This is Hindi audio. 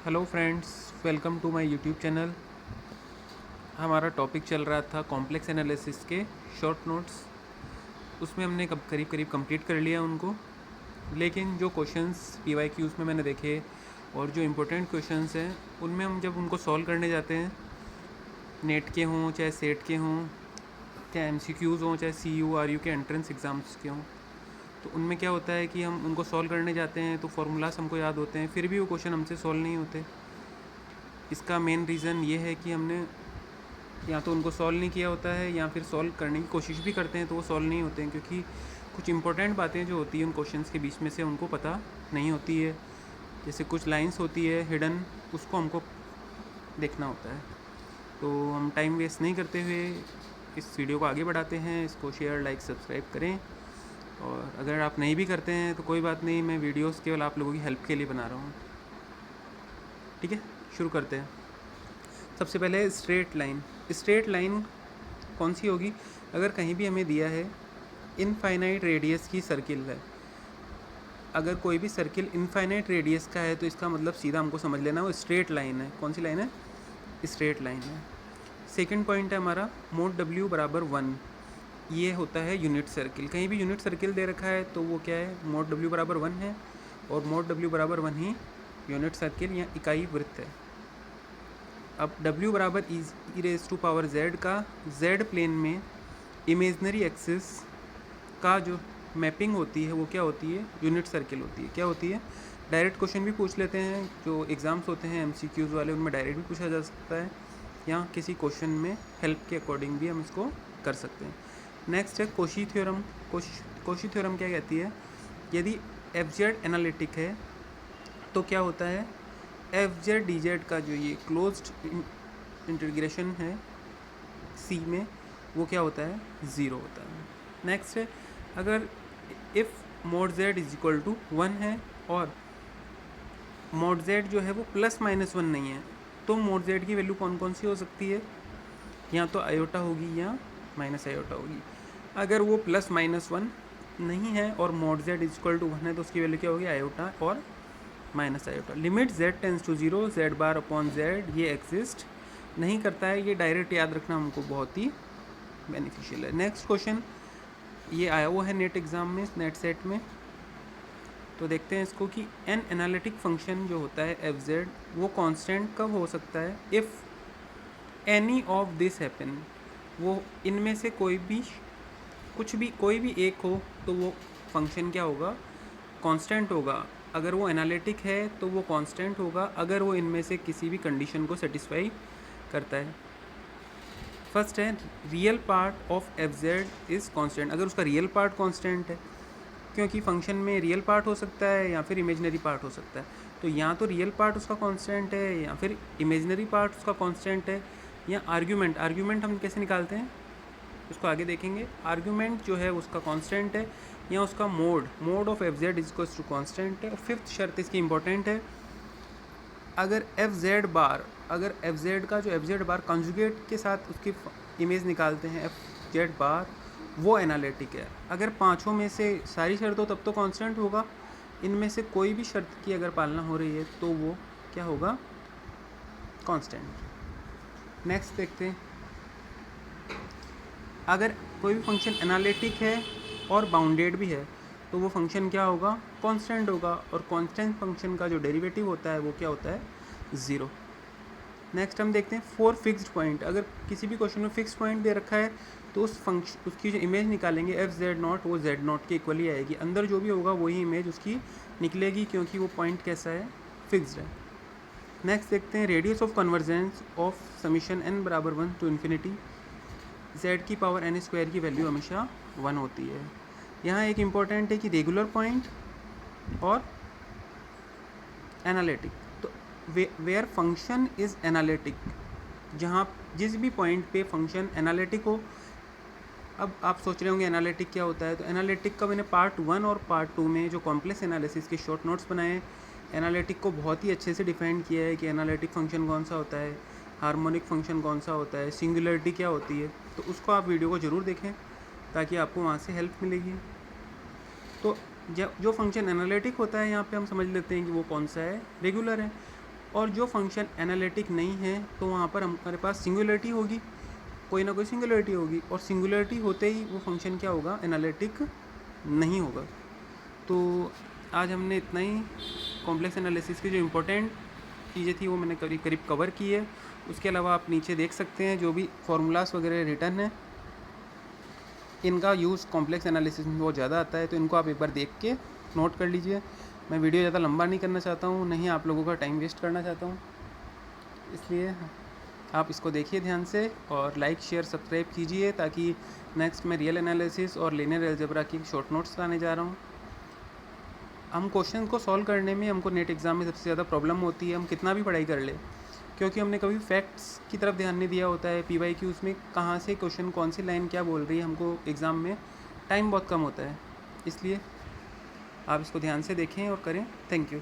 Hello friends, welcome to my YouTube channel. हमारा टॉपिक चल रहा था कॉम्प्लेक्स एनालिसिस के शॉर्ट नोट्स। उसमें हमने करीब करीब कंप्लीट कर लिया उनको। लेकिन जो क्वेश्चंस पीवाईक्यूज़ में मैंने देखे और जो इम्पोर्टेंट क्वेश्चंस हैं उनमें हम जब उनको सॉल्व करने जाते हैं, नेट के हों चाहे सेट के हों, चाहे एमसीक्यूज़ हों चाहे सीयू आरयू के एंट्रेंस एग्ज़ाम्स के हों, तो उनमें क्या होता है कि हम उनको सॉल्व करने जाते हैं तो फार्मूलाज हमको याद होते हैं, फिर भी वो क्वेश्चन हमसे सॉल्व नहीं होते। इसका मेन रीज़न ये है कि हमने या तो उनको सॉल्व नहीं किया होता है या फिर सॉल्व करने की कोशिश भी करते हैं तो वो सॉल्व नहीं होते हैं, क्योंकि कुछ इंपॉर्टेंट बातें जो होती हैं उन क्वेश्चंस के बीच में से उनको पता नहीं होती है। जैसे कुछ लाइंस होती है हिडन, उसको हमको देखना होता है। तो हम टाइम वेस्ट नहीं करते हुए इस वीडियो को आगे बढ़ाते हैं। इसको शेयर लाइक सब्सक्राइब करें, और अगर आप नहीं भी करते हैं तो कोई बात नहीं, मैं वीडियोस केवल आप लोगों की हेल्प के लिए बना रहा हूँ। ठीक है, शुरू करते हैं। सबसे पहले स्ट्रेट लाइन। स्ट्रेट लाइन कौन सी होगी? अगर कहीं भी हमें दिया है इनफाइनाइट रेडियस की सर्किल है, अगर कोई भी सर्किल इनफाइनाइट रेडियस का है तो इसका मतलब सीधा हमको समझ लेना वो स्ट्रेट लाइन है। कौन सी लाइन है? स्ट्रेट लाइन है। सेकंड पॉइंट है हमारा मोड डब्ल्यू बराबर 1। ये होता है यूनिट सर्किल। कहीं भी यूनिट सर्किल दे रखा है तो वो क्या है? मोड डब्ल्यू बराबर 1 है, और मोड डब्ल्यू बराबर 1 ही यूनिट सर्किल या इकाई वृत्त है। अब W बराबर e raise to power Z का Z प्लेन में इमेजनरी एक्सिस का जो मैपिंग होती है वो क्या होती है? यूनिट सर्किल होती है। क्या होती है? डायरेक्ट क्वेश्चन भी पूछ लेते हैं, जो एग्ज़ाम्स होते हैं MCQs वाले उनमें डायरेक्ट भी पूछा जा सकता है, या किसी क्वेश्चन में हेल्प के अकॉर्डिंग भी हम इसको कर सकते हैं। नेक्स्ट है कोशी थ्योरम। कोशी थ्योरम क्या कहती है? यदि FZ एनालिटिक है तो क्या होता है? FZ DZ का जो ये क्लोज्ड इंटीग्रेशन है C में, वो क्या होता है? ज़ीरो होता है। नेक्स्ट है, अगर if mod Z is equal to 1 है और मोड Z जो है वो प्लस माइनस 1 नहीं है, तो मोड Z की वैल्यू कौन कौन सी हो सकती है? या तो आयोटा होगी या माइनस आयोटा होगी। अगर वो प्लस माइनस 1 नहीं है और mod Z is equal to 1 है तो उसकी वैल्यू क्या होगी? आयोटा और minus iota. Limit Z tends to 0 Z bar upon Z ये एग्जिस्ट नहीं करता है। ये डायरेक्ट याद रखना हमको बहुत ही बेनिफिशियल है। नेक्स्ट क्वेश्चन ये आया हुआ है नेट एग्ज़ाम में, नेट सेट में, तो देखते हैं इसको कि एन एनालिटिक फंक्शन जो होता है FZ वो कांस्टेंट कब हो सकता है? If any of this happen, वो इनमें से कोई भी एक हो तो वो फंक्शन क्या होगा? कांस्टेंट होगा। अगर वो एनालिटिक है तो वो कांस्टेंट होगा अगर वो इनमें से किसी भी कंडीशन को सेटिस्फाई करता है। फर्स्ट है real part of FZ is constant. अगर उसका रियल पार्ट कांस्टेंट है, क्योंकि फंक्शन में रियल पार्ट हो सकता है या फिर इमेजनरी पार्ट हो सकता है, तो या तो रियल पार्ट उसका कांस्टेंट है या फिर इमेजनरी पार्ट उसका कांस्टेंट है, या आर्ग्यूमेंट हम कैसे निकालते हैं उसको आगे देखेंगे। आर्ग्यूमेंट जो है उसका कांस्टेंट है, या उसका mod of FZ equals to constant है। और फिफ्थ शर्त इसकी इंपॉर्टेंट है, अगर FZ का जो FZ बार कंजुगेट के साथ उसकी इमेज निकालते हैं FZ बार, वो एनालिटिक है। अगर पांचों में से सारी शर्त हो तब तो कांस्टेंट होगा, इनमें से कोई भी शर्त की अगर पालना हो रही है तो वो क्या होगा? कांस्टेंट। नेक्स्ट देखते हैं, अगर कोई भी फंक्शन एनालिटिक है और बाउंडेड भी है तो वो फंक्शन क्या होगा? कांस्टेंट होगा, और कांस्टेंट फंक्शन का जो डेरिवेटिव होता है वो क्या होता है? ज़ीरो। नेक्स्ट हम देखते हैं फोर फिक्स्ड पॉइंट। अगर किसी भी क्वेश्चन में फिक्स्ड पॉइंट दे रखा है तो उस फंक्शन उसकी जो इमेज निकालेंगे FZ0 वो Z0 के इक्वली आएगी। अंदर जो भी होगा वही इमेज उसकी निकलेगी, क्योंकि वो पॉइंट कैसा है? फिक्स्ड है। नेक्स्ट देखते हैं radius of convergence of summation n बराबर 1 टू इन्फिनिटी Z की पावर n स्क्वायर की वैल्यू हमेशा 1 होती है। यहाँ एक इम्पॉर्टेंट है कि रेगुलर पॉइंट और एनालिटिक। तो वेयर फंक्शन इज़ एनालिटिक, जहाँ जिस भी पॉइंट पे फंक्शन एनालिटिक हो। अब आप सोच रहे होंगे एनालिटिक क्या होता है, तो एनालिटिक का मैंने पार्ट 1 और पार्ट 2 में जो कॉम्प्लेक्स एनालिसिस के शॉर्ट नोट्स बनाए, एनालिटिक को बहुत ही अच्छे से डिफाइन किया है कि एनालिटिक फंक्शन कौन सा होता है, हार्मोनिक फंक्शन कौन सा होता है, सिंगुलरिटी क्या होती है। तो उसको आप वीडियो को ज़रूर देखें ताकि आपको वहाँ से हेल्प मिलेगी। तो जो फंक्शन एनालिटिक होता है यहाँ पे हम समझ लेते हैं कि वो कौन सा है? रेगुलर है। और जो फंक्शन एनालिटिक नहीं है तो वहाँ पर हमारे पास सिंगुलरिटी होगी, कोई ना कोई सिंगुलरिटी होगी, और सिंगुलरिटी होते ही वो फंक्शन क्या होगा, एनालिटिक नहीं होगा। तो आज हमने इतना ही कॉम्प्लेक्स एनालिसिस की जो इम्पोर्टेंट चीज़ें थी वो मैंने करीब करीब कवर की है। उसके अलावा आप नीचे देख सकते हैं जो भी फार्मूलास वगैरह रिटर्न है, इनका यूज़ कॉम्प्लेक्स एनालिसिस में बहुत ज़्यादा आता है, तो इनको आप एक बार देख के नोट कर लीजिए। मैं वीडियो ज़्यादा लंबा नहीं करना चाहता हूँ, नहीं आप लोगों का टाइम वेस्ट करना चाहता हूँ, इसलिए आप इसको देखिए ध्यान से और लाइक शेयर सब्सक्राइब कीजिए, ताकि नेक्स्ट मैं रियल एनालिसिस और लीनियर अलजेब्रा की शॉर्ट नोट्स लाने जा रहा हूँ। हम क्वेश्चन को सॉल्व करने में हमको नेट एग्ज़ाम में सबसे ज़्यादा प्रॉब्लम होती है, हम कितना भी पढ़ाई कर ले, क्योंकि हमने कभी फैक्ट्स की तरफ ध्यान नहीं दिया होता है। PYQ में कहाँ से क्वेश्चन, कौन सी लाइन क्या बोल रही है, हमको एग्ज़ाम में टाइम बहुत कम होता है, इसलिए आप इसको ध्यान से देखें और करें। Thank you.